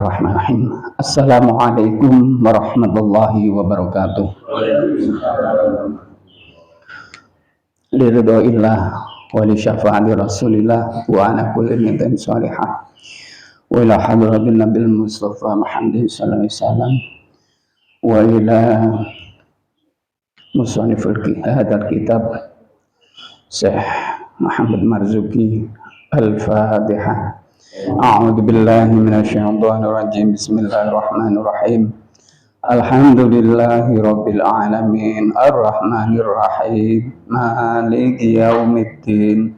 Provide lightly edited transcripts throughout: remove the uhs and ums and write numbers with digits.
Bismillahirrahmanirrahim. Assalamualaikum warahmatullahi wabarakatuh. Liridhoillah wa li syafaati rasulillah wa ala kulli niyatin salihah wa ila hadratin nabil mustafa Muhammadin sallallahu alaihi wasallam wa ila musannifil hadal kitab Syekh Muhammad Marzuki Al-Fatihah. A'udzu billahi minasyaitonir rajim. Bismillahirrahmanirrahim. Alhamdulillahi rabbil alamin arrahmanir rahim maliki yaumiddin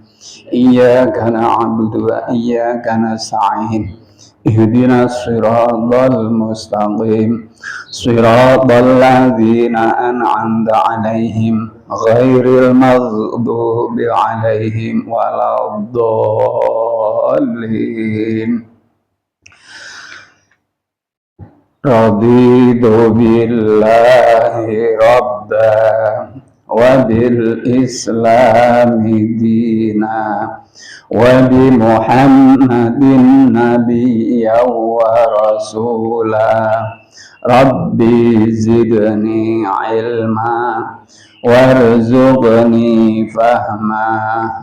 iyyaka na'budu wa iyyaka nasta'in ihdinas siratal mustaqim siratal ladzina an'amta 'alaihim ghairil maghdubi 'alaihim waladdallin. Raditu billahi rabba wa bil islami dina wa bi muhammadin nabiyya wa rasula rabbi zidni ilma warzuqni fahma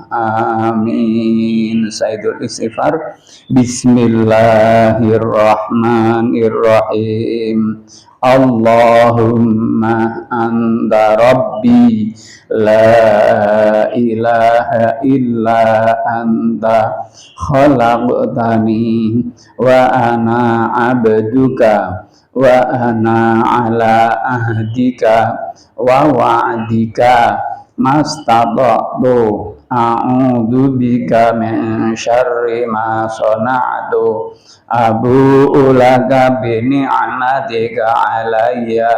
amin. Sayyidul istighfar. Bismillahirrahmanirrahim. Allahumma anta rabbi la ilaha illa anta khalaqtani wa ana abduka wa ana ala ahdika wa wa'dika mastata'tu a'udzu bika min syarri ma sana'tu abu'u laka bi ni'matika 'alayya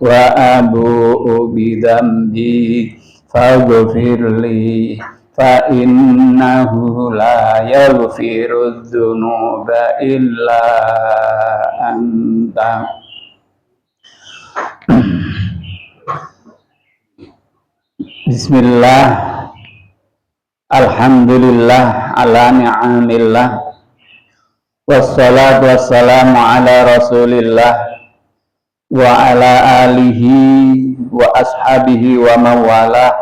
wa abu'u bi dzambi faghfirli fa innahu la yaghfiru dzunuba illa anta. Bismillah, alhamdulillah ala ni'amillah, wassalatu wassalamu ala rasulillah wa ala alihi wa ashabihi wa mawalah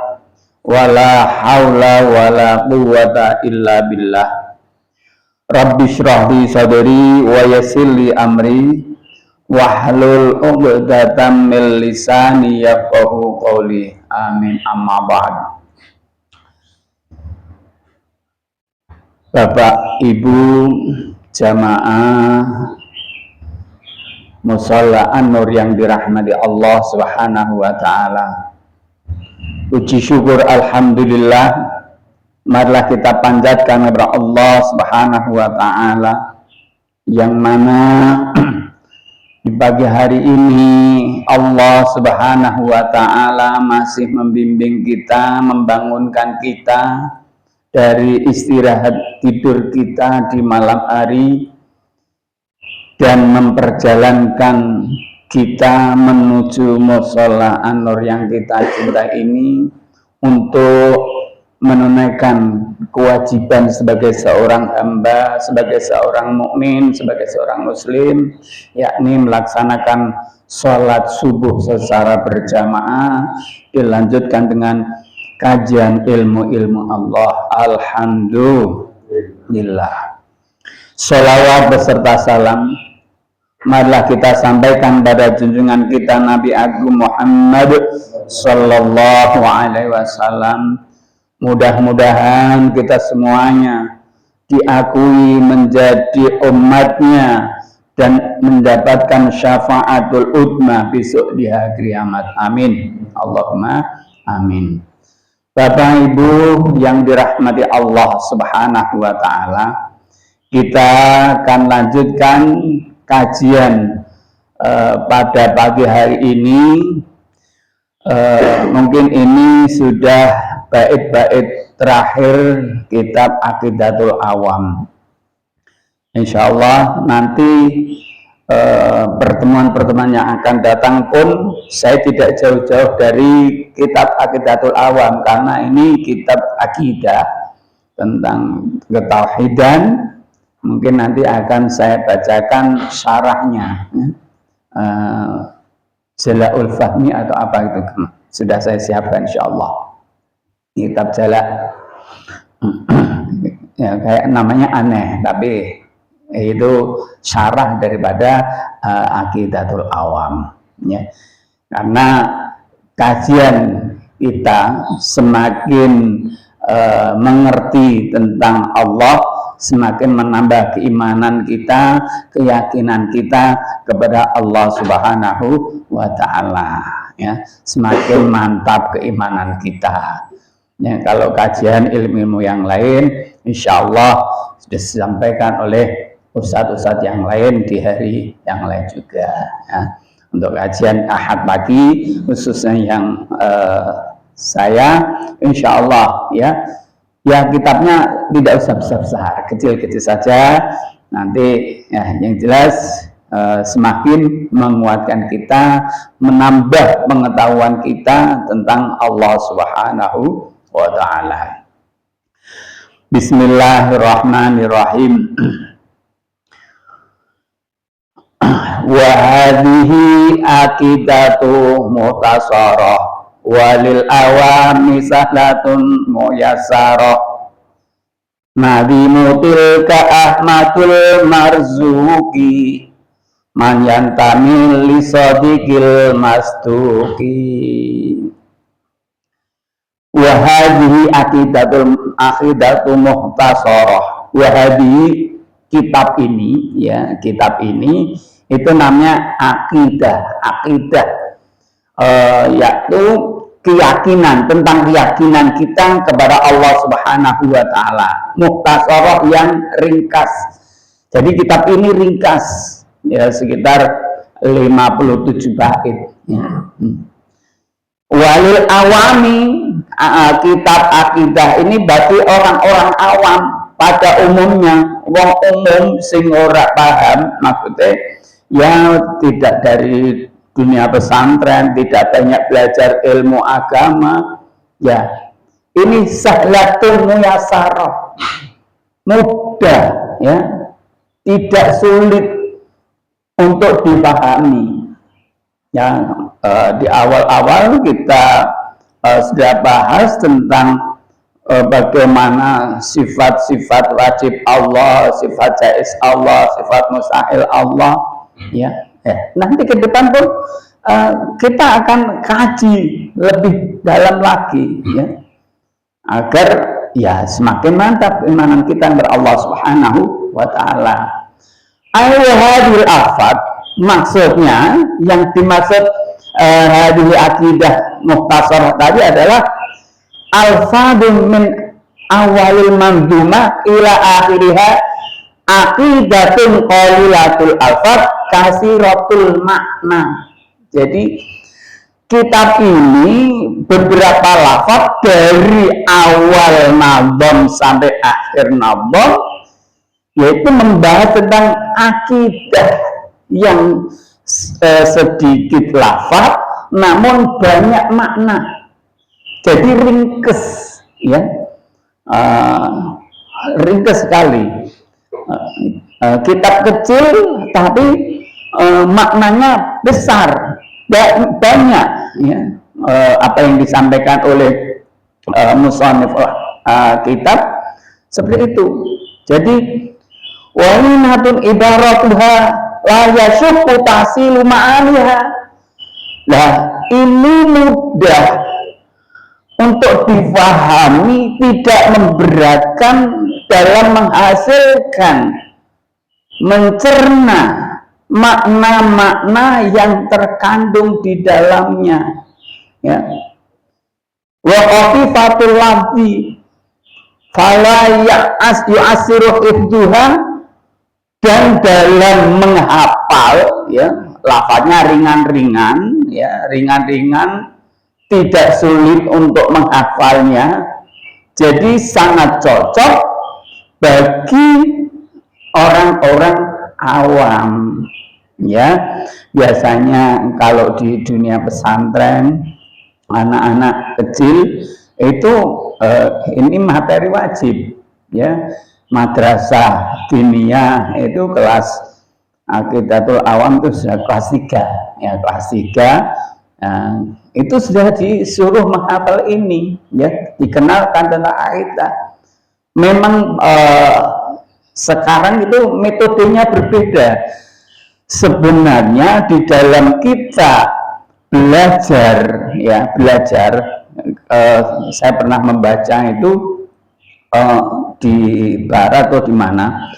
wa la hawla wa la quwwata illa billah. Rabbi shrah li sadri wa yassir li amri wahlul 'uqdatam min lisani yafqahu qawli. Amin. Amma ba'd. Bapak Ibu jamaah Musholla An-Nur yang dirahmati Allah Subhanahu wa taala. Puji syukur alhamdulillah, marilah kita panjatkan kepada Allah Subhanahu wa taala yang mana di pagi hari ini Allah Subhanahu wa taala masih membimbing kita, membangunkan kita dari istirahat tidur kita di malam hari dan memperjalankan kita menuju musholla An-Nur yang kita cintai ini untuk menunaikan kewajiban sebagai seorang hamba, sebagai seorang mukmin, sebagai seorang muslim, yakni melaksanakan sholat subuh secara berjamaah, dilanjutkan dengan kajian ilmu-ilmu Allah. Alhamdulillah. Sholawat beserta salam marilah kita sampaikan pada junjungan kita Nabi Agung Muhammad sallallahu alaihi wasallam. Mudah-mudahan kita semuanya diakui menjadi umatnya dan mendapatkan syafaatul udma besok di hari kiamat. Amin. Allahumma amin. Bapak Ibu yang dirahmati Allah Subhanahu wa taala, kita akan lanjutkan kajian pada pagi hari ini. Mungkin ini sudah bait-bait terakhir kitab Aqidatul Awam. Insyaallah nanti pertemuan-pertemuan yang akan datang pun saya tidak jauh-jauh dari kitab Aqidatul Awam, karena ini kitab akidah tentang ketauhidan mungkin nanti akan saya bacakan syarahnya, Jala'ul Fahmi atau apa itu, sudah saya siapkan insyaallah. Kitab Jala' ya, kayak namanya aneh, tapi itu syarah daripada Aqidatul Awam, ya. Karena kajian kita semakin mengerti tentang Allah, semakin menambah keimanan kita, keyakinan kita kepada Allah Subhanahu wa Ta'ala, ya. Semakin mantap keimanan kita, ya. Kalau kajian ilmu yang lain insya Allah sudah disampaikan oleh ustadz-ustadz yang lain di hari yang lain juga, ya. Untuk kajian Ahad pagi khususnya yang saya insya Allah, ya kitabnya tidak usah besar-besar, kecil-kecil saja. Nanti ya, yang jelas semakin menguatkan kita, menambah pengetahuan kita tentang Allah Subhanahu wa Ta'ala. Bismillahirrahmanirrahim. Wa hadhihi aqidatu mutasarrah walil awami sahlatun muyassarah nadimutil ka ahmadul marzuki man yantami li sadiqil masduki. Wa hadhihi aqidatu muhtasarah. Wa hadhihi, kitab ini, ya, kitab ini itu namanya akidah, yaitu keyakinan, tentang keyakinan kita kepada Allah Subhanahu wa Ta'ala. Muhtasarah yang ringkas. Jadi kitab ini ringkas, ya, sekitar 57 bait, ya. Walil awami, kitab akidah ini bagi orang-orang awam pada umumnya, wong umum sing ora paham, maksudnya ya tidak dari dunia pesantren, tidak banyak belajar ilmu agama, ya ini sahlatun muyassarah, mudah, ya, tidak sulit untuk dipahami, ya. Di awal-awal kita sudah bahas tentang bagaimana sifat-sifat wajib Allah, sifat jaiz Allah, sifat mustahil Allah, ya. Nanti ke depan pun kita akan kaji lebih dalam lagi, ya, agar ya semakin mantap keimanan kita kepada Allah Subhanahu wa Ta'ala. Al-hadil afad, maksudnya yang dimaksud hadil akidah muhtasarah tadi adalah alfadun min awalil mandumah ila akhiriha aqidatun qalilatul alfad kasiratul makna. Jadi kitab ini beberapa lafaz dari awal nazam sampai akhir nazam, yaitu membahas tentang akidah yang sedikit lafaz namun banyak makna. Jadi ringkes, ya, ringkes sekali. Kitab kecil tapi maknanya besar, banyak, ya. Apa yang disampaikan oleh musannif kitab seperti itu. Jadi walinatun ibaratuha la yashuqqu tahsilu ma'aniha. Nah, ini mudah untuk difahami, tidak memberatkan dalam menghasilkan, mencerna makna-makna yang terkandung di dalamnya, ya. Wa qafifatul lafzi fala yu'assiru hifdzuha, dan dalam menghafal, ya, lafaznya ringan-ringan, ya, ringan-ringan, tidak sulit untuk menghafalnya. Jadi sangat cocok bagi orang-orang awam, ya. Biasanya kalau di dunia pesantren, anak-anak kecil itu ini materi wajib, ya. madrasah diniyah itu kelas Aqidatul Awam itu sudah kelas 3 ya, kelas 3. Itu sudah disuruh menghafal ini ya, dikenalkan tentang akidah. Memang sekarang itu metodenya berbeda. Sebenarnya di dalam kita belajar ya, saya pernah membaca itu di barat atau di mana.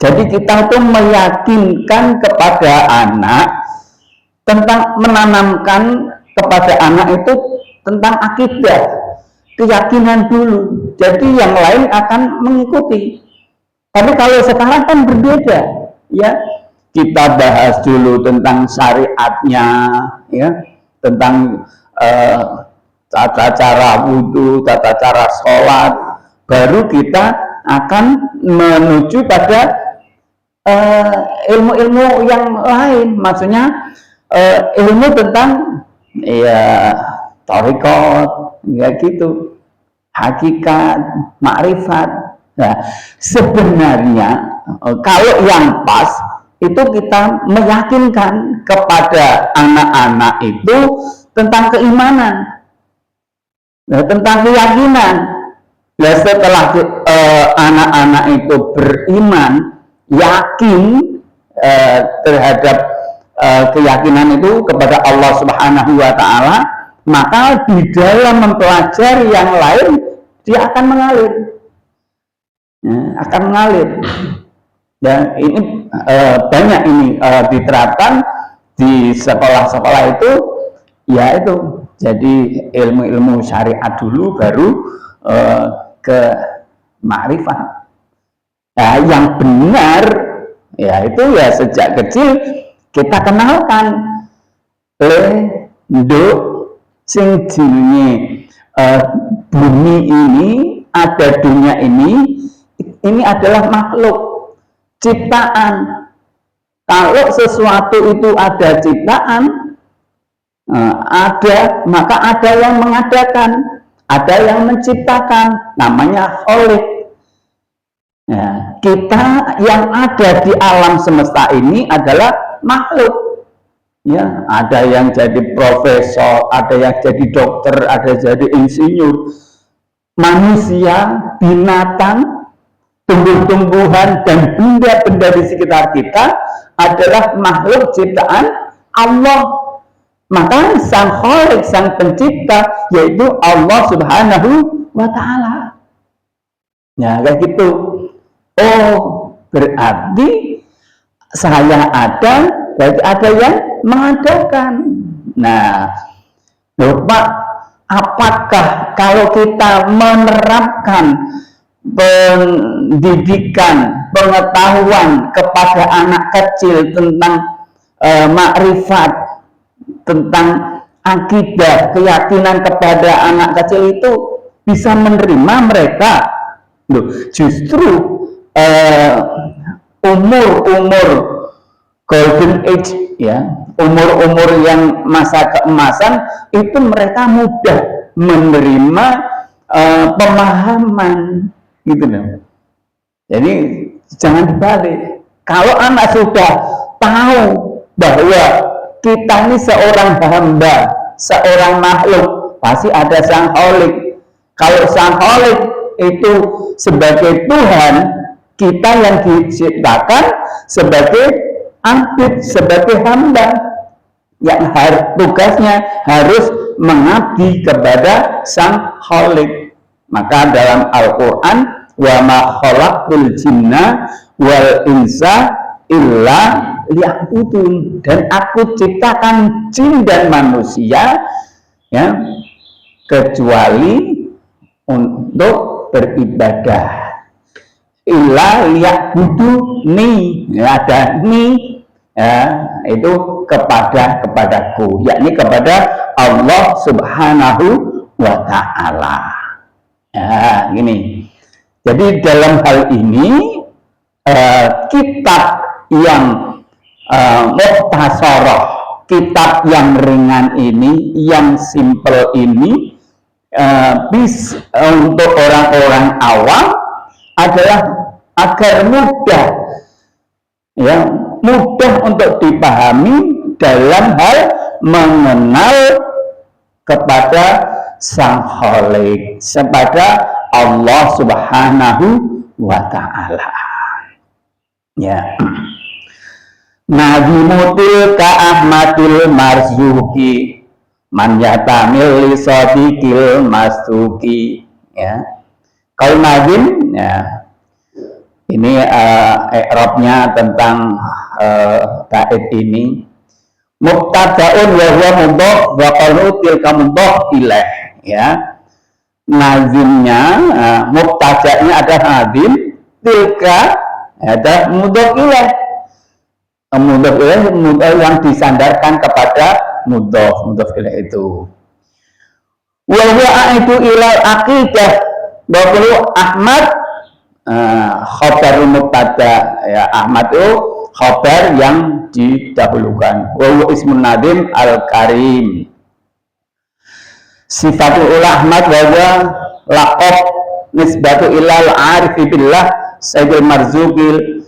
Jadi kita tuh meyakinkan kepada anak tentang, menanamkan kepada anak itu tentang akidah, keyakinan dulu. Jadi yang lain akan mengikuti. Tapi kalau sekarang kan berbeda, ya. Kita bahas dulu tentang syariatnya, ya, tentang tata cara wudhu, tata cara sholat. Baru kita akan menuju pada ilmu-ilmu yang lain, maksudnya ilmu tentang ya thariqat, ya gitu, hakikat, makrifat. Nah, sebenarnya kalau yang pas itu kita meyakinkan kepada anak-anak itu tentang keimanan, tentang keyakinan. Nah, setelah anak-anak itu beriman, yakin terhadap keyakinan itu kepada Allah Subhanahu wa Ta'ala, maka di dalam mempelajari yang lain dia akan mengalir, dan ini banyak ini diterapkan di sekolah-sekolah itu, ya itu. Jadi ilmu-ilmu syariat dulu, baru ke makrifat. Nah, yang benar ya itu ya sejak kecil kita kenalkan nduk sing jenenge bumi ini, ada dunia ini adalah makhluk ciptaan. Kalau sesuatu itu ada ciptaan, maka ada yang mengadakan, ada yang menciptakan, namanya khaliq. Ya, kita yang ada di alam semesta ini adalah makhluk. Ya, ada yang jadi profesor, ada yang jadi dokter, ada jadi insinyur. Manusia, binatang, tumbuh-tumbuhan, dan benda-benda di sekitar kita adalah makhluk ciptaan Allah. Maka sang khaliq, sang pencipta, yaitu Allah Subhanahu wa Ta'ala. Ya, kayak gitu. Oh, berarti saya ada, berarti ada yang mengadakan. Nah, Pak, apakah kalau kita menerapkan pendidikan, pengetahuan kepada anak kecil tentang makrifat, tentang akidah, keyakinan kepada anak kecil itu bisa menerima mereka? Loh, justru umur-umur golden age, ya, umur-umur yang masa keemasan itu mereka mudah menerima pemahaman, gitu loh. Jadi jangan dibalik. Kalau anak sudah tahu bahwa kita ini seorang hamba, seorang makhluk, pasti ada sang khaliq. Kalau sang khaliq itu sebagai Tuhan, kita yang diciptakan sebagai abid, sebagai hamba yang tugasnya harus mengabdi kepada sang khaliq. Maka dalam Al-Quran, wa ma khalaqtul jinna wal insa illa liya'budun, dan aku ciptakan jin dan manusia, ya, kecuali untuk beribadah. Illa liya'buduni, ya, ada ni, ya, itu kepadaku, yakni kepada Allah Subhanahu wa Ta'ala. Ya, gini. Jadi dalam hal ini kitab yang mukhtasarah, kitab yang ringan ini, yang simple ini, untuk orang-orang awam adalah agar mudah, ya, mudah untuk dipahami dalam hal mengenal kepada Sang Khalik, kepada Allah Subhanahu wa Ta'ala. Ya. Nazimutil ka Ahmadil Marzuki man yatamil li sadiqil masuki. Ya. Kalau nazim, ya, ini i'rabnya tentang bait ini. Mubtada'un wa huwa mudhaf wa qalu tilka mudhaf ilaih, ya. Nazimnya, mubtada'nya ada nazim, tilka ada mudhaf ilaih. Mudhaf ilaih yang disandarkan kepada mudhaf ilaih itu. Wa huwa itu ilal aqidah wa qalu Ahmad khabar mubtada, ya, Ahmad itu khabar yang didahulukan. Wa huwa ismun nadim al-karim. Sifatul Ahmad wa huwa laqab nisbatu ilal arifi billah sayyidil marzuqil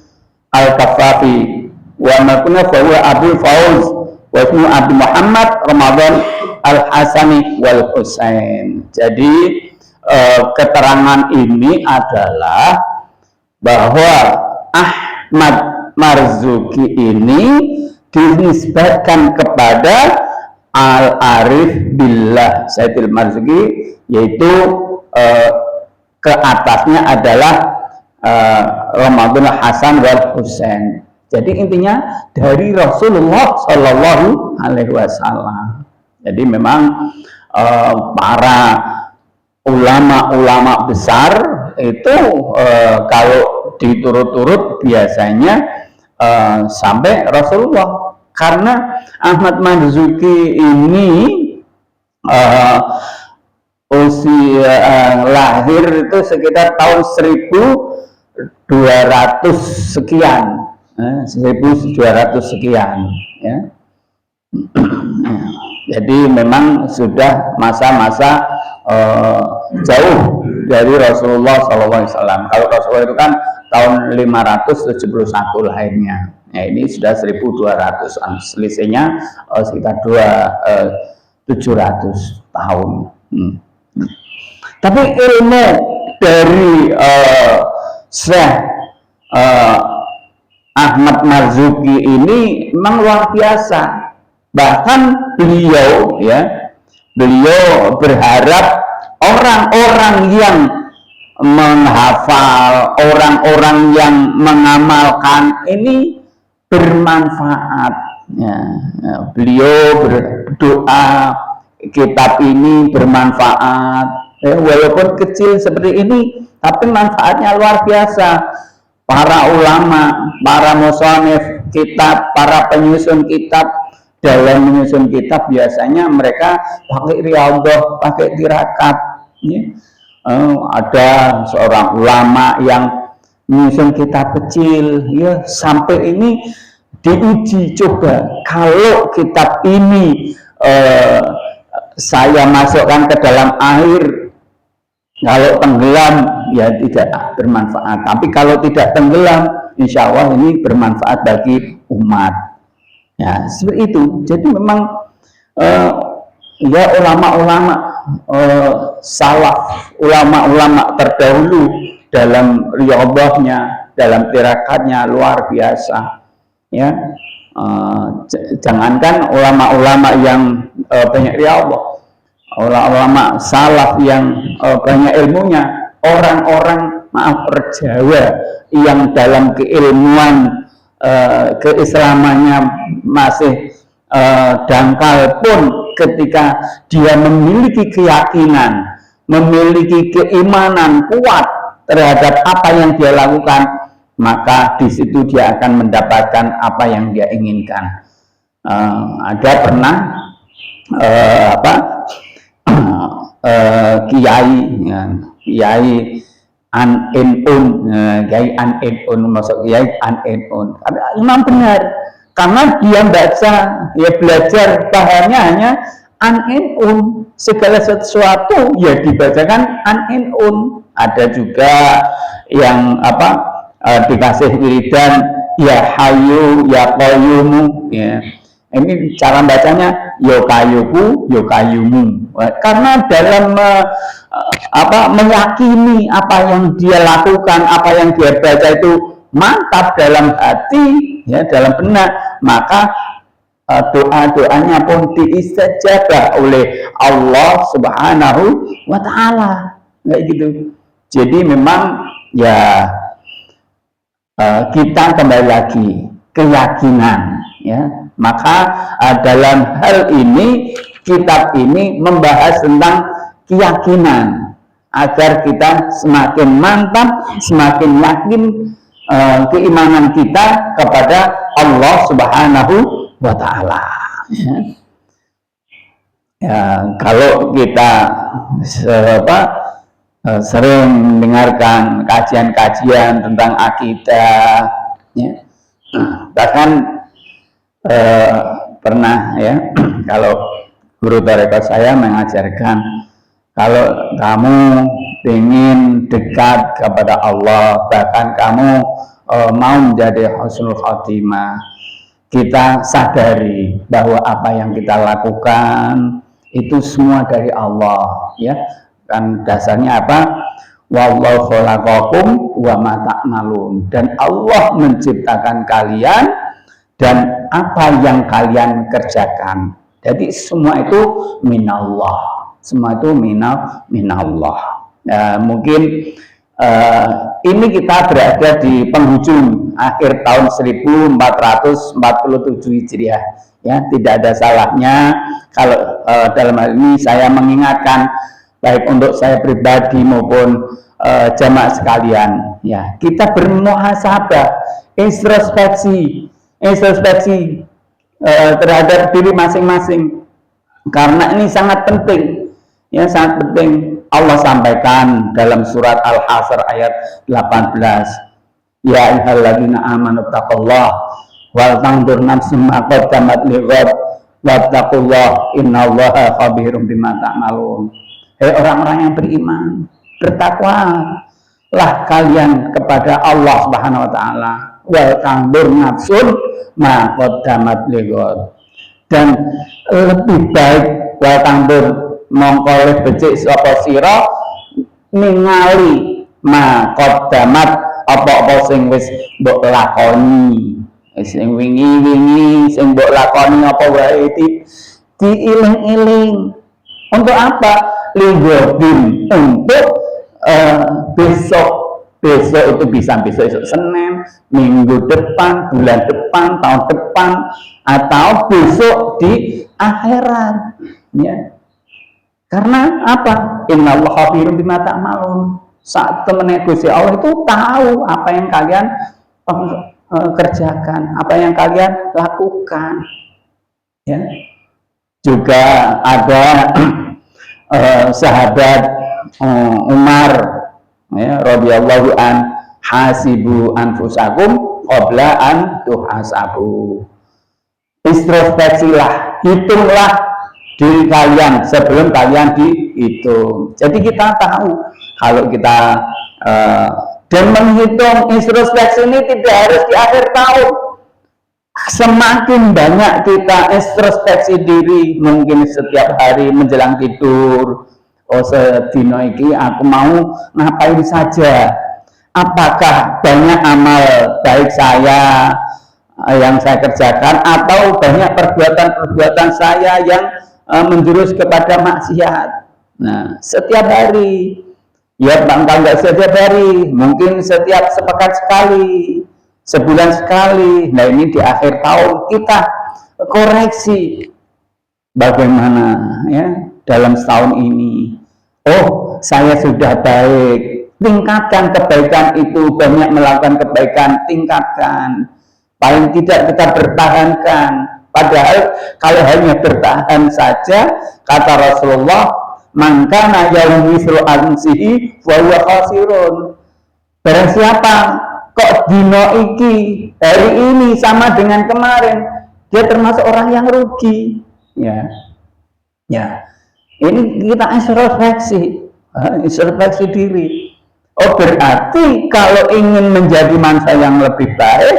al-kafafi wa makuna fa huwa Abul Fauz wa ismu Abu Muhammad Ramadan al-Hasani wal Husain. Jadi keterangan ini adalah bahwa Ahmad Marzuki ini dinisbatkan kepada Al-Arif Billah Sayyidil Marzuki, yaitu ke atasnya adalah Ramadan Hasan wal Husain. Jadi intinya dari Rasulullah Shallallahu Alaihi Wasallam. Jadi memang para ulama-ulama besar itu kalau diturut-turut biasanya sampai Rasulullah, karena Ahmad Marzuki ini usia lahir itu sekitar tahun 1200 sekian, 1200 sekian, ya. Jadi memang sudah masa-masa jauh dari Rasulullah SAW. Kalau Rasulullah itu kan tahun 571 lahirnya. Ya, ini sudah 1200, selisihnya sekitar 700 tahun. Tapi ilmu dari Syekh Ahmad Marzuki ini memang luar biasa. Bahkan beliau, ya, beliau berharap orang-orang yang menghafal, orang-orang yang mengamalkan ini bermanfaat. Ya, beliau berdoa kitab ini bermanfaat. Walaupun kecil seperti ini, tapi manfaatnya luar biasa. Para ulama, para musannif kitab, para penyusun kitab, dalam menyusun kitab biasanya mereka pakai riyadhah, pakai tirakat. Ya. Ada seorang ulama yang menyusun kitab kecil, ya, sampai ini diuji, coba kalau kitab ini saya masukkan ke dalam air, kalau tenggelam ya tidak bermanfaat, tapi kalau tidak tenggelam insya Allah ini bermanfaat bagi umat. Ya, seperti itu. Jadi memang ya ulama-ulama salaf, ulama-ulama terdahulu dalam riyadhahnya, dalam tirakatnya luar biasa. Ya, jangankan ulama-ulama yang banyak riyadhah, ulama-ulama salaf yang banyak ilmunya, orang-orang Jawa yang dalam keilmuan keislamannya masih dangkal pun, ketika dia memiliki keyakinan, memiliki keimanan kuat terhadap apa yang dia lakukan, maka di situ dia akan mendapatkan apa yang dia inginkan. Ada pernah Kiai An-In-Un, Kiai An-In-Un, masuk Kiai An-In-Un. Memang benar, karena dia baca, ya belajar bahannya hanya An-In-Un, segala sesuatu ya dibacakan An-In-Un. Ada juga yang dikasih wiridan ya hayu ya qayyumu, ya. Ini cara bacanya yo kayuku yo kayumu, karena dalam meyakini apa yang dia lakukan, apa yang dia baca itu mantap dalam hati, ya, dalam benak, maka doa-doanya pun diistajabah oleh Allah Subhanahu wa Ta'ala, kayak gitu. Jadi memang ya kita kembali lagi keyakinan, ya. Maka dalam hal ini kitab ini membahas tentang keyakinan agar kita semakin mantap, semakin yakin keimanan kita kepada Allah Subhanahu wa Ta'ala. Ya. Ya, kalau kita sering mendengarkan kajian-kajian tentang akidah, ya, bahkan pernah, ya, kalau guru tarekat saya mengajarkan, kalau kamu ingin dekat kepada Allah, bahkan kamu mau menjadi husnul khotimah, kita sadari bahwa apa yang kita lakukan itu semua dari Allah, ya. Kan dasarnya apa? Wallahu khalaqakum wa ma ta'malun, dan Allah menciptakan kalian dan apa yang kalian kerjakan. Jadi semua itu minallah, semua itu minallah. Mungkin ini kita berada di penghujung akhir tahun 1447 Hijriah, ya. Tidak ada salahnya kalau dalam hal ini saya mengingatkan, baik untuk saya pribadi maupun jamaah sekalian, ya, kita bermuhasabah, introspeksi terhadap diri masing-masing, karena ini sangat penting, ya, sangat penting. Allah sampaikan dalam surat Al-Hasr ayat 18, ya ayyuhalladzina amanu taqullaha wal tanzur nafsum ma qaddamat lighad wattaqullaha innallaha khabirum bima ta'malun. Hei orang-orang yang beriman, bertakwalah kalian kepada Allah Subhanahu wa Ta'ala, wal tanzur nafsun ma qaddamat lighad, dan lebih baik wal tanzur mongko becik sapa sira ningali ma qaddamat apa-apa sing wis mbok lakoni, sing wingi-wingi sing mbok lakoni apa wae diiling-iling. Untuk apa? Ligodin, untuk besok itu bisa besok Senin, minggu depan, bulan depan, tahun depan, atau besok di akhirat, ya. Karena apa? Innallaha khabirum bima ta'malun. Saat teman Gusti Allah itu tahu apa yang kalian kerjakan, apa yang kalian lakukan, ya. Juga ada sahabat Umar, ya, radhiyallahu an, hasibu anfusakum qabla an tuhasabu. Introspeksilah, hitunglah diri kalian sebelum kalian dihitung. Jadi kita tahu kalau kita dan menghitung introspeksi ini tidak harus di akhir tahun. Semakin banyak kita introspeksi diri, mungkin setiap hari menjelang tidur, oh sedino iki aku mau ngapain saja, apakah banyak amal baik saya yang saya kerjakan, atau banyak perbuatan-perbuatan saya yang menjurus kepada maksiat. Nah, setiap hari, ya bangkal nggak setiap hari, mungkin setiap sepekan sekali, sebulan sekali. Nah, ini di akhir tahun kita koreksi bagaimana, ya, dalam setahun ini. Oh, saya sudah baik, tingkatkan kebaikan itu, banyak melakukan kebaikan, tingkatkan. Paling tidak kita bertahankan. Padahal kalau hanya bertahan saja, kata Rasulullah, man kana yaumu mislu amsihi wa huwa khasirun. Barang siapa kok dino iki, hari ini sama dengan kemarin, dia termasuk orang yang rugi, ya. Ya, ini kita introspeksi diri. Oh, berarti kalau ingin menjadi manusia yang lebih baik,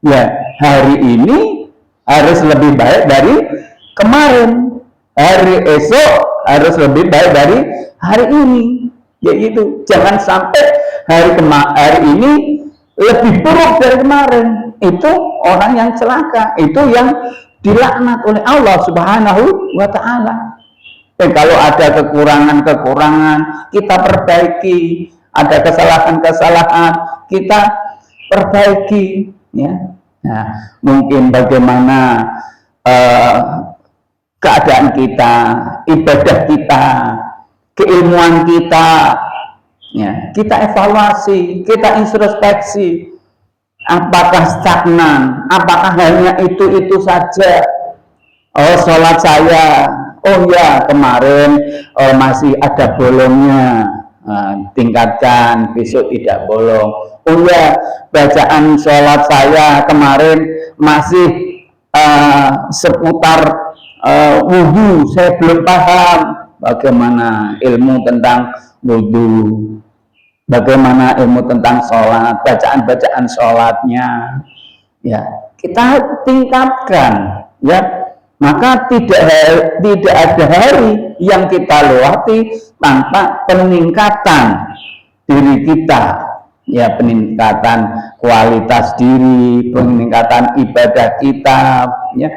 ya hari ini harus lebih baik dari kemarin, hari esok harus lebih baik dari hari ini. Yaitu jangan sampai hari ini lebih buruk dari kemarin. Itu orang yang celaka, itu yang dilaknat oleh Allah Subhanahu wa Ta'ala. Kalau ada kekurangan-kekurangan, kita perbaiki. Ada kesalahan-kesalahan, kita perbaiki. Ya. Nah, mungkin bagaimana keadaan kita, ibadah kita, keilmuan kita, ya, kita evaluasi, kita introspeksi. Apakah stagnan? Apakah hanya itu saja? Oh, sholat saya, oh ya kemarin masih ada bolongnya, tingkatkan, besok tidak bolong. Oh ya, bacaan sholat saya kemarin masih seputar wudhu, saya belum paham bagaimana ilmu tentang wudhu, bagaimana ilmu tentang sholat, bacaan-bacaan sholatnya, ya kita tingkatkan, ya. Maka tidak ada hari yang kita lewati tanpa peningkatan diri kita, ya, peningkatan kualitas diri, peningkatan ibadah kita, ya.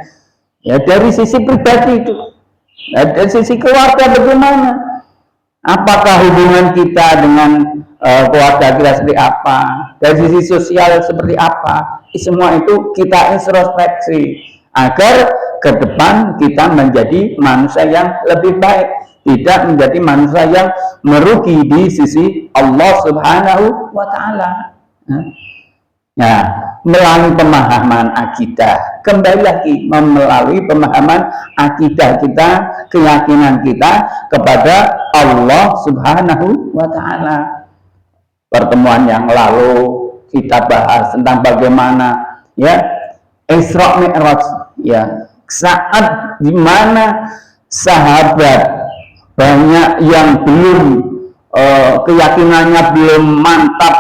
Ya dari sisi pribadi itu, dari sisi keluarga bagaimana? Apakah hubungan kita dengan keluarga kita seperti apa? Dari sisi sosial seperti apa? Semua itu kita introspeksi agar ke depan kita menjadi manusia yang lebih baik, tidak menjadi manusia yang merugi di sisi Allah Subhanahu wa Ta'ala. Ya, melalui pemahaman akidah, kembali lagi melalui pemahaman akidah kita, keyakinan kita kepada Allah Subhanahu wa Ta'ala. Pertemuan yang lalu kita bahas tentang bagaimana, ya, Isra Mi'raj, ya, saat dimana sahabat banyak yang belum keyakinannya belum mantap,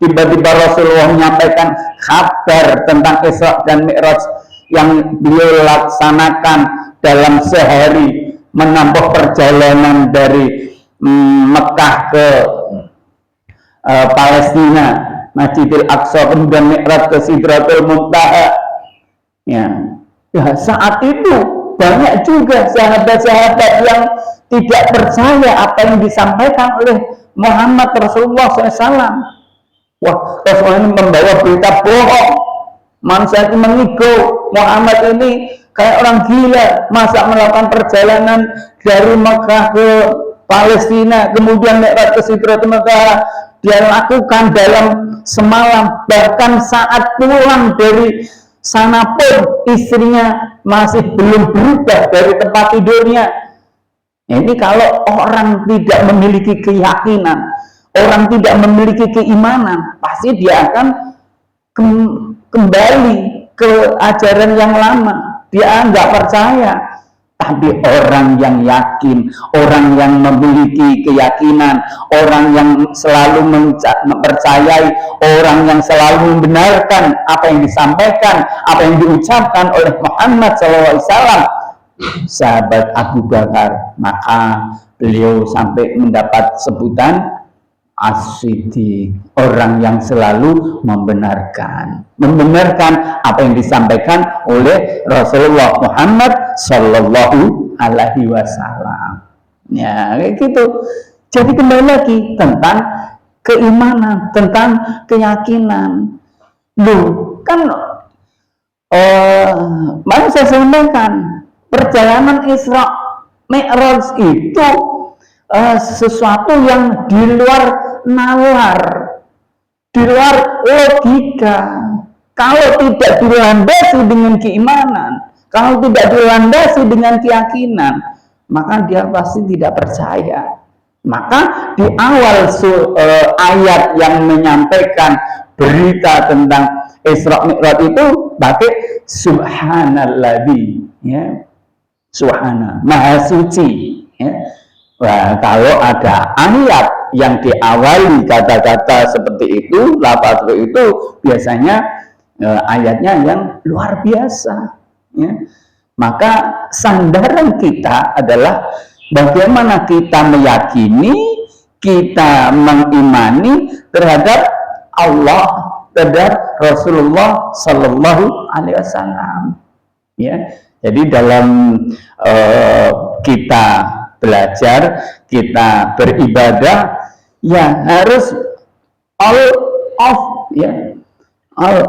tiba-tiba Rasulullah menyampaikan kabar tentang Isra dan Mi'raj yang beliau laksanakan dalam sehari, menempuh perjalanan dari Mekah ke Palestina, Masjidil Aqsa, kemudian Mi'raj ke Sidratul Muntaha. Ya, saat itu banyak juga sahabat-sahabat yang tidak percaya apa yang disampaikan oleh Muhammad Rasulullah SAW. Wah, Rasulullah ini membawa berita bohong. Manusia itu mengigo, Muhammad ini kayak orang gila, masa melakukan perjalanan dari Mekah ke Palestina, kemudian Mi'raj ke Sidratul Muntaha dia lakukan dalam semalam, bahkan saat pulang dari sana pun istrinya masih belum berubah dari tempat tidurnya. Ini kalau orang tidak memiliki keyakinan, orang tidak memiliki keimanan, pasti dia akan kembali ke ajaran yang lama. Dia nggak percaya. Tapi orang yang yakin, orang yang memiliki keyakinan, orang yang selalu mempercayai, orang yang selalu membenarkan apa yang disampaikan, apa yang diucapkan oleh Muhammad SAW, sahabat Abu Bakar, maka beliau sampai mendapat sebutan As-Siddiq, orang yang selalu membenarkan apa yang disampaikan oleh Rasulullah Muhammad Sallallahu Alaihi Wasallam. Ya, kayak gitu. Jadi kembali lagi tentang keimanan, tentang keyakinan. Loh, kan mari saya sampaikan, perjalanan Isra Mi'raj itu sesuatu yang di luar nalar, di luar logika. Kalau tidak dilandasi dengan keimanan, kalau tidak dilandasi dengan keyakinan, maka dia pasti tidak percaya. Maka di awal ayat yang menyampaikan berita tentang Isra Mi'raj itu pakai subhanalladzi, ya, subhana, maha suci, ya. Nah, kalau ada ayat yang diawali kata-kata seperti itu, lafaz itu biasanya ayatnya yang luar biasa, ya. Maka sandaran kita adalah bagaimana kita meyakini, kita mengimani terhadap Allah, terhadap Rasulullah Sallallahu Alaihi Wasallam. Ya, jadi dalam kita belajar, kita beribadah, ya harus all of, ya, all,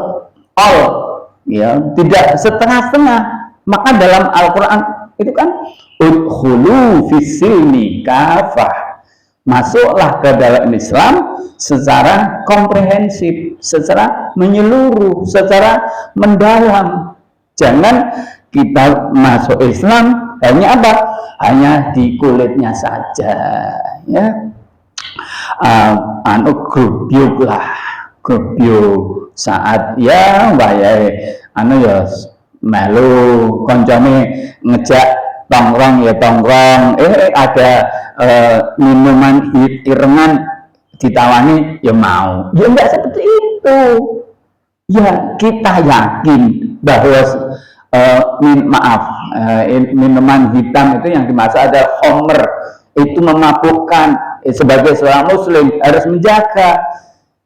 ya, tidak setengah-setengah. Maka dalam Al-Quran itu kan udkhulu fis-silmi kafah, masuklah ke dalam Islam secara komprehensif, secara menyeluruh, secara mendalam. Jangan kita masuk Islam hanya apa? Hanya di kulitnya saja, ya. Grubyuk lah, grubyuk saat ya wayahe ya melu koncone ngejak tongkrong ya tongkrong, ada minuman irengan ditawani ya mau, ya enggak seperti itu. Ya kita yakin bahwa minuman hitam itu yang dimasak ada khamr, itu memabukkan. Sebagai seorang muslim harus menjaga,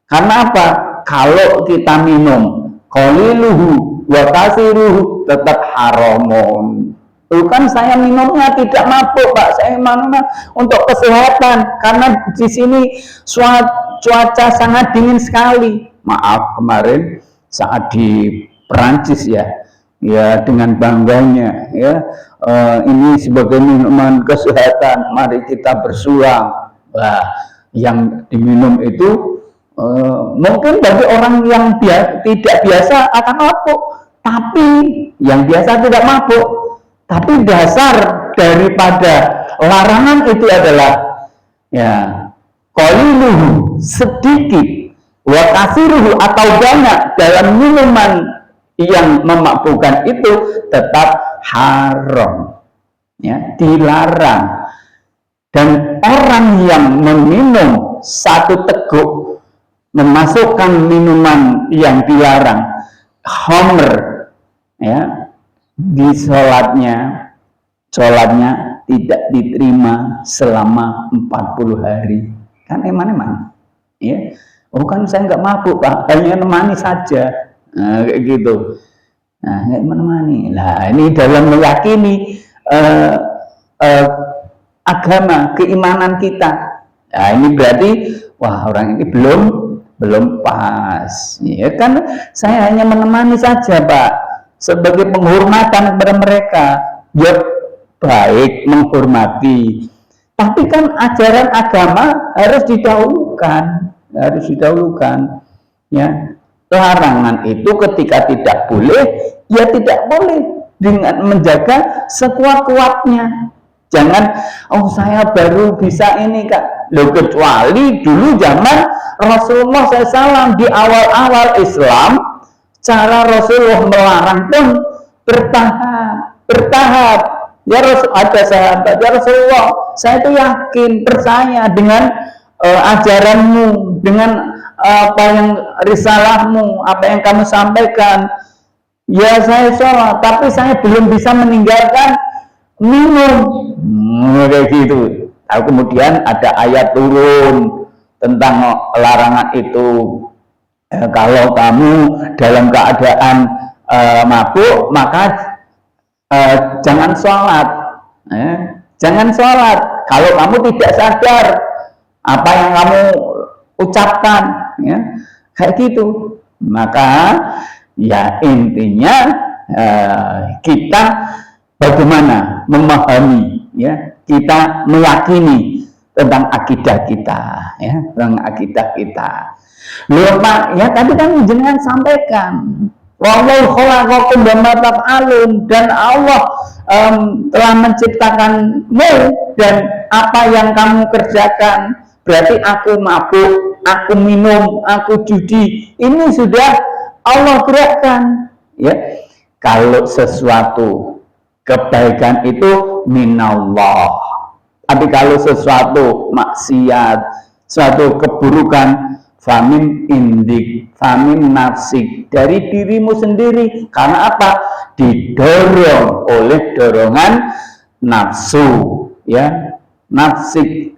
karena apa? Kalau kita minum qaliluhu wa kasiruhu tetap haramun. Bukan saya minumnya tidak mabuk, Pak. Saya minumnya untuk kesehatan, karena di sini cuaca sangat dingin sekali. Maaf, kemarin saat di Perancis ya dengan bangganya ya, ini sebagai minuman kesehatan, mari kita bersuang. Nah, yang diminum itu mungkin bagi orang yang tidak biasa akan mabuk, tapi yang biasa tidak mabuk. Tapi dasar daripada larangan itu adalah ya qaliluhu, sedikit, wa kasiruhu, atau banyak dalam minuman yang memabukkan itu tetap haram, ya, dilarang. Dan orang yang meminum satu teguk memasukkan minuman yang dilarang, khamr, ya, di sholatnya tidak diterima selama 40 hari. Kan eman-eman, ya. Oh kan saya nggak mabuk, Pak, hanya menemani saja. Nah, kayak gitu. Nah, nggak menemani. Nah, ini dalam meyakini agama, keimanan kita. Nah, ini berarti wah, orang ini belum pas. Ya kan, saya hanya menemani saja, Pak, sebagai penghormatan kepada mereka. Ya baik, menghormati. Tapi kan ajaran agama harus didahulukan, ya. Larangan itu ketika tidak boleh, ya tidak boleh, dengan menjaga sekuat-kuatnya. Jangan, oh saya baru bisa ini, Kak. Loh, kecuali dulu zaman Rasulullah SAW di awal-awal Islam, cara Rasulullah melarang pun bertahap. Ya ada sahabat, ya Rasulullah, saya itu yakin, percaya dengan ajaranmu, dengan apa yang risalahmu, apa yang kamu sampaikan. Ya saya sholat, tapi saya belum bisa meninggalkan minum. Kayak gitu. Lalu kemudian ada ayat turun tentang larangan itu. Kalau kamu dalam keadaan mabuk, maka jangan sholat. Jangan sholat kalau kamu tidak sadar apa yang kamu ucapkan, ya, kayak gitu. Maka ya intinya kita bagaimana memahami, ya, kita meyakini tentang akidah kita, ya, tentang akidah kita. Loh, Pak, ya tadi kan jenengan sampaikan, wallahu khalaqakum wa ma taf'alun, dan Allah telah menciptakanmu dan apa yang kamu kerjakan. Berarti aku mabuk, aku minum, aku judi, ini sudah Allah gerakkan, ya. Kalau sesuatu kebaikan itu minallah, tapi kalau sesuatu maksiat, suatu keburukan, famin indik, famin nafsik, dari dirimu sendiri. Karena apa? Didorong oleh dorongan nafsu, ya, nafsik,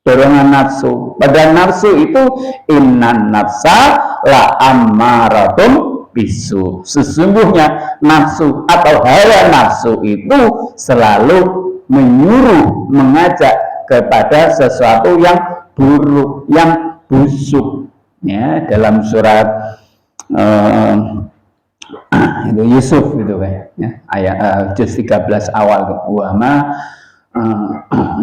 dorongan nafsu. Pada nafsu itu innan nafsa la ammaratum bisu. Sesungguhnya nafsu atau hawa nafsu itu selalu menyuruh, mengajak kepada sesuatu yang buruk, yang busuk. Ya, dalam surat itu Yusuf gitu kan, ya, ayat juz 13 awal, wama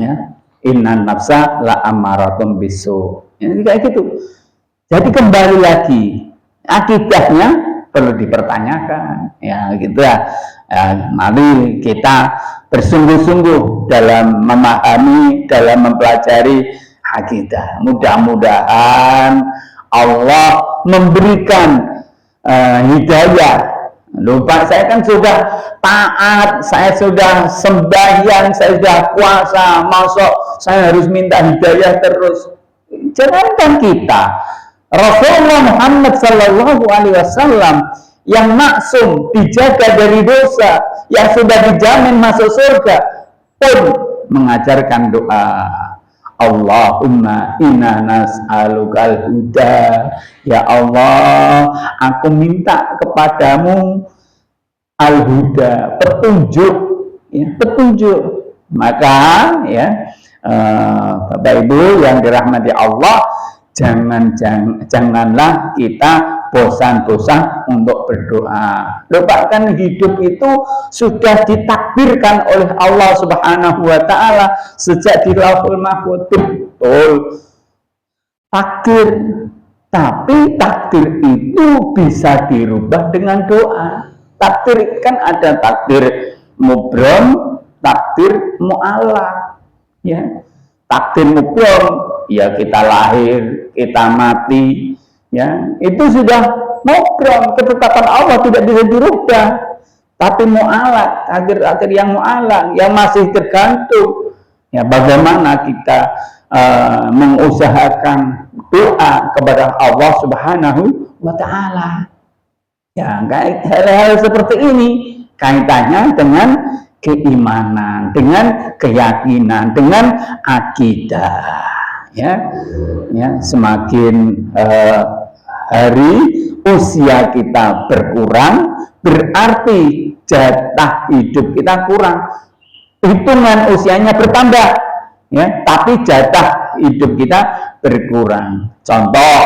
ya innan nafsa la amaratum bisu. Ya, kayak gitu. Jadi kembali lagi, akidahnya perlu dipertanyakan, ya gitu ya. Mari kita bersungguh-sungguh dalam memahami, dalam mempelajari akidah. Mudah-mudahan Allah memberikan hidayah. Lupa, saya kan sudah taat, saya sudah sembahyang, saya sudah puasa, masuk saya harus minta hidayah terus. Jangankan kita, Rasulullah Muhammad Sallallahu Alaihi Wasallam yang maksum, dijaga dari dosa, yang sudah dijamin masuk surga, pun mengajarkan doa. Allahumma inna nas'alukal huda. Ya Allah, aku minta kepadamu al-huda, petunjuk, ya, petunjuk. Maka ya, Bapak Ibu yang dirahmati Allah, janganlah kita bosan-bosan untuk berdoa. Lupakan, hidup itu sudah ditakdirkan oleh Allah Subhanahu wa Ta'ala sejak di Lauhul Mahfuz. Betul, takdir. Tapi takdir itu bisa dirubah dengan doa. Takdir kan ada takdir mubrom, takdir mu'allaq, ya. Takdir mubrom, ya kita lahir, kita mati, ya itu sudah mubrom, ketetapan Allah tidak bisa dirubah. Tapi mu'allaq, takdir yang mu'allaq, yang masih tergantung, ya bagaimana kita mengusahakan doa kepada Allah Subhanahu wa Ta'ala. Ya, hal-hal seperti ini kaitannya dengan keimanan, dengan keyakinan, dengan akidah. Ya, semakin hari usia kita berkurang, berarti jatah hidup kita kurang. Hitungan usianya bertambah, ya, tapi jatah hidup kita berkurang. Contoh,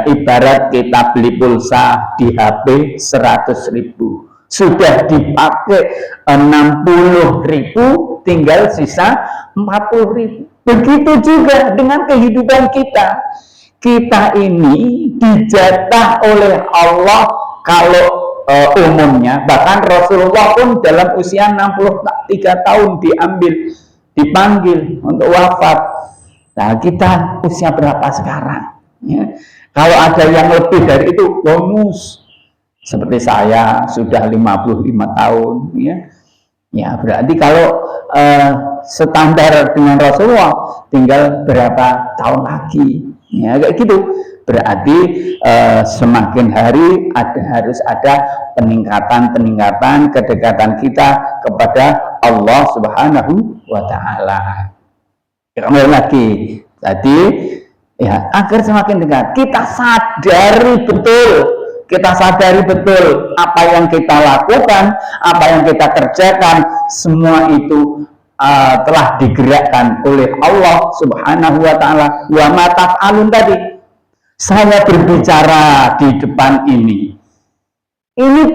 ibarat kita beli pulsa di HP 100.000, sudah dipakai 60.000, tinggal sisa 40.000. Begitu juga dengan kehidupan kita. Kita ini dijatah oleh Allah. Kalau umumnya, bahkan Rasulullah pun dalam usia 63 tahun dipanggil untuk wafat. Nah, kita usia berapa sekarang? Ya. Kalau ada yang lebih dari itu, bonus. Seperti saya sudah 55 tahun, ya. Ya, berarti kalau standar dengan Rasulullah tinggal berapa tahun lagi, ya kayak gitu. Berarti semakin hari harus ada peningkatan kedekatan kita kepada Allah Subhanahu wa Ta'ala. Kembali lagi tadi, ya, agar semakin dekat kita sadari betul apa yang kita lakukan, apa yang kita kerjakan, semua itu telah digerakkan oleh Allah Subhanahu wa Ta'ala. Wa ma taf'alun tadi, saya berbicara di depan ini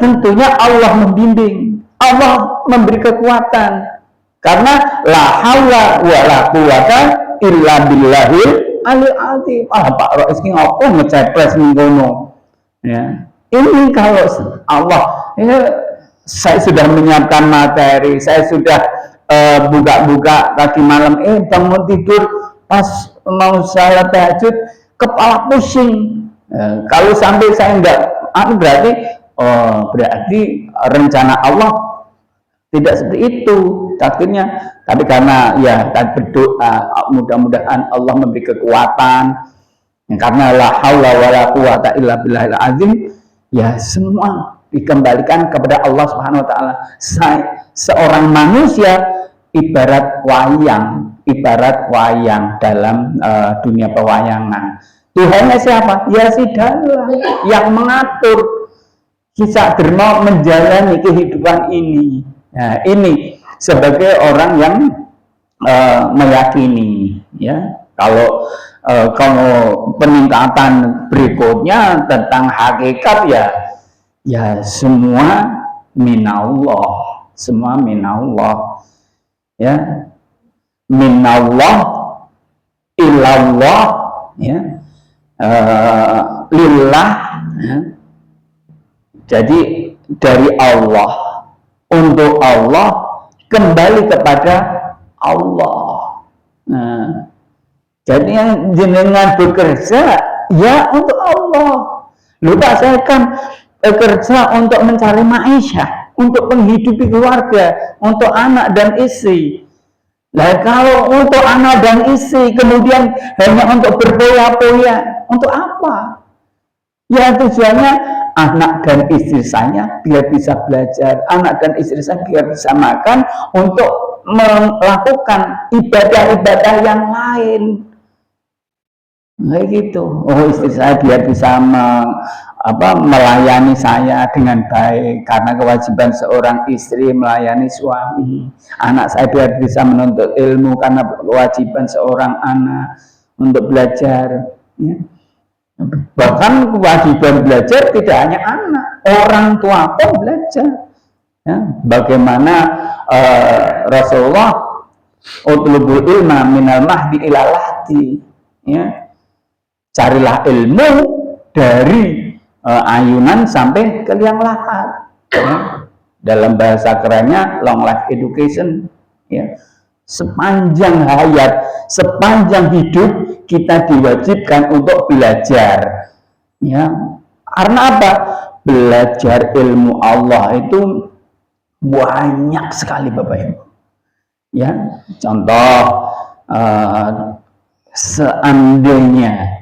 tentunya Allah membimbing, Allah memberi kekuatan, karena la haula wa la quwata illa billahil aliyil azim. Pak Rais ki ngopo ngecepres ngono, ya. Ini kalau Allah, ya, saya sudah menyiapkan materi, saya sudah buka-buka tadi malam, bangun tidur pas mau salat tahajud kepala pusing. Kalau sampai saya enggak, berarti rencana Allah Tidak seperti itu takdirnya, tapi karena ya kita berdoa mudah-mudahan Allah memberi kekuatan, karena la haula wala quwata illa billahil azim, ya semua dikembalikan kepada Allah Subhanahu wa taala. Seorang manusia ibarat wayang dalam dunia pewayangan. Tuhannya siapa? Ya si Dalang yang mengatur kisah Derma menjalani kehidupan ini. Nah, ini sebagai orang yang meyakini, ya. Kalau peningkatan berikutnya tentang hakikat, ya semua minallah, ya, minallah ilallah, ya, lillah, ya. Jadi dari Allah untuk Allah, kembali kepada Allah. Nah, jadi yang jenengan bekerja ya untuk Allah. Lupa saya kan bekerja untuk mencari maisha, untuk menghidupi keluarga, untuk anak dan istri. Nah, kalau untuk anak dan istri kemudian hanya untuk berpoya-poya, untuk apa? Ya tujuannya anak dan istri saya biar bisa belajar, anak dan istri saya biar bisa makan, untuk melakukan ibadah-ibadah yang lain. Kayak gitu. Oh, istri saya biar bisa melayani saya dengan baik, karena kewajiban seorang istri melayani suami. Anak saya biar bisa menuntut ilmu, karena kewajiban seorang anak untuk belajar, ya. Bahkan kewajiban belajar tidak hanya anak, orang tua pun belajar, ya. Bagaimana Rasulullah utlubul ilma minal mahdi ilal lahdi, ya. Carilah ilmu dari ayunan sampai ke liang lahat, ya. Dalam bahasa kerennya long life education, ya. Sepanjang hayat, sepanjang hidup kita diwajibkan untuk belajar, ya. Karena apa? Belajar ilmu Allah itu banyak sekali, Bapak Ibu, ya. Contoh, seandainya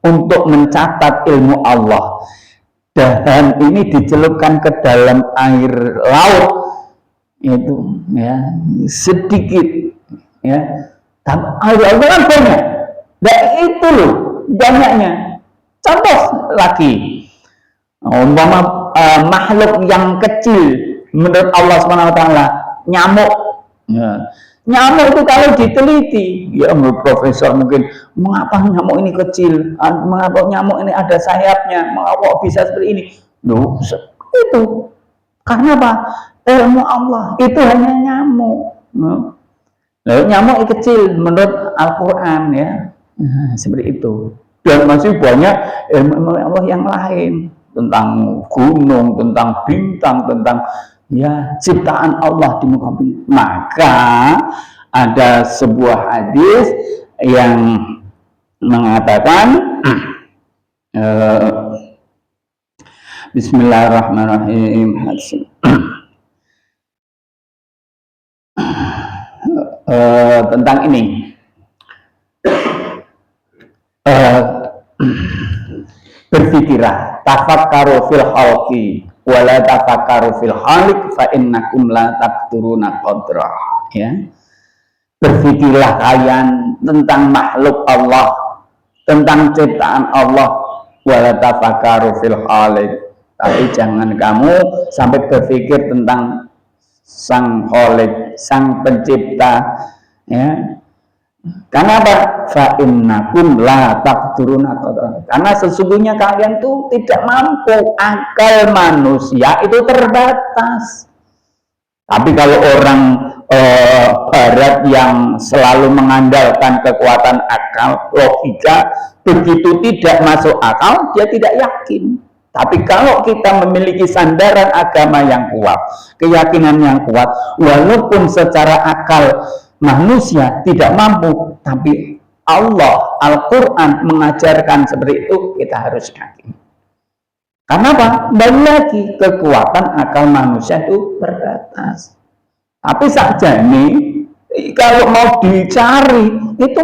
untuk mencatat ilmu Allah, dahan ini dicelupkan ke dalam air laut, itu, ya, sedikit, ya, tapi air laut kan banyak. Nah, itu loh banyaknya. Contoh lagi, umpama makhluk yang kecil menurut Allah SWT, nyamuk, ya. Nyamuk itu kalau diteliti, ya menurut profesor mungkin, mengapa nyamuk ini kecil, mengapa nyamuk ini ada sayapnya, mengapa bisa seperti ini? Loh, itu karena apa? Ilmu Allah itu hanya nyamuk. Lalu nyamuk itu kecil menurut Al-Quran, ya. Nah, seperti itu. Dan masih banyak ilmu Allah yang lain, tentang gunung, tentang bintang, tentang, ya, ciptaan Allah di muka bumi. Maka ada sebuah hadis yang mengatakan, Bismillahirrahmanirrahim, tentang ini, berpikirlah, tafakkaru fil khalqi wala tafakkaru fil khaliq fa innakum la taqturuna qadra, ya. Berpikirlah kalian tentang makhluk Allah, tentang ciptaan Allah, wala tafakkaru fil khaliq, tapi jangan kamu sampai berpikir tentang sang khaliq, sang pencipta, ya. Karena apa? Fa innakum la taqturuna qadra, karena sesungguhnya kalian tuh tidak mampu, akal manusia itu terbatas. Tapi kalau orang barat yang selalu mengandalkan kekuatan akal, logika, begitu tidak masuk akal, dia tidak yakin. Tapi kalau kita memiliki sandaran agama yang kuat, keyakinan yang kuat, walaupun secara akal manusia tidak mampu, tapi Allah, Al-Quran mengajarkan seperti itu, kita harus yakin. Karena apa? Kembali lagi, kekuatan akal manusia itu terbatas. Tapi saja nih, kalau mau dicari itu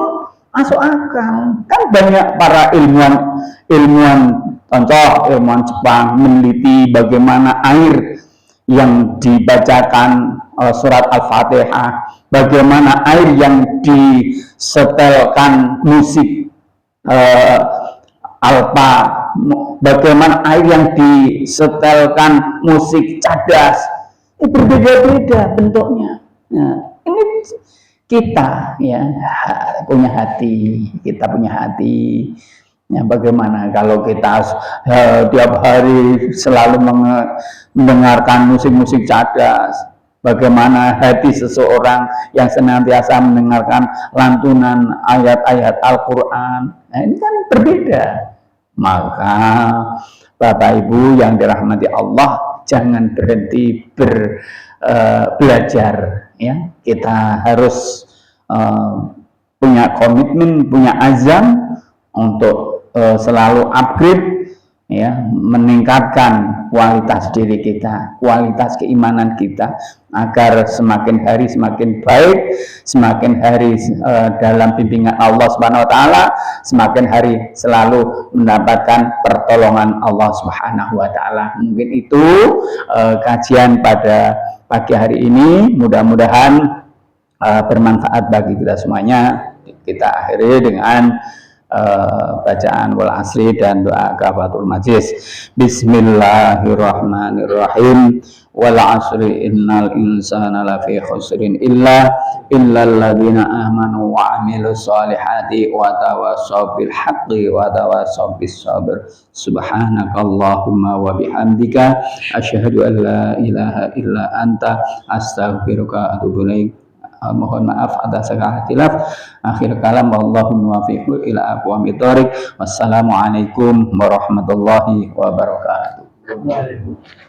masuk akal. Kan banyak para ilmuwan contoh ilmuwan Jepang meneliti bagaimana air yang dibacakan surat Al-Fatihah, bagaimana air yang disetelkan musik alpa, bagaimana air yang disetelkan musik cadas, itu berbeda-beda bentuknya. Nah, ini kita ya punya hati, ya, bagaimana kalau kita tiap hari selalu mendengarkan musik-musik cadas, bagaimana hati seseorang yang senantiasa mendengarkan lantunan ayat-ayat Al-Quran. Nah, ini kan berbeda. Maka Bapak Ibu yang dirahmati Allah, jangan berhenti belajar, ya. Kita harus punya komitmen, punya azam untuk selalu upgrade, ya, meningkatkan kualitas diri kita, kualitas keimanan kita, agar semakin hari semakin baik, semakin hari dalam bimbingan Allah Subhanahu wa taala, semakin hari selalu mendapatkan pertolongan Allah Subhanahu wa taala. Mungkin itu kajian pada pagi hari ini, mudah-mudahan bermanfaat bagi kita semuanya. Kita akhiri dengan bacaan wal asri dan doa kafatul majlis. Bismillahirrahmanirrahim. Wal asri innal insana lafi khusrin illa alladzina amanu wa amilus solihati wa tawassaw bil haqqi wa tawassaw bis sabr. Subhanakallahumma wa bihamdika asyhadu an la ilaha illa anta astaghfiruka wa atubu ilaik. Mohon maaf atas segala khilaf. Akhir kalam, wallahu muwaffiq ila aqwamit thoriq. Wassalamualaikum warahmatullahi wabarakatuh.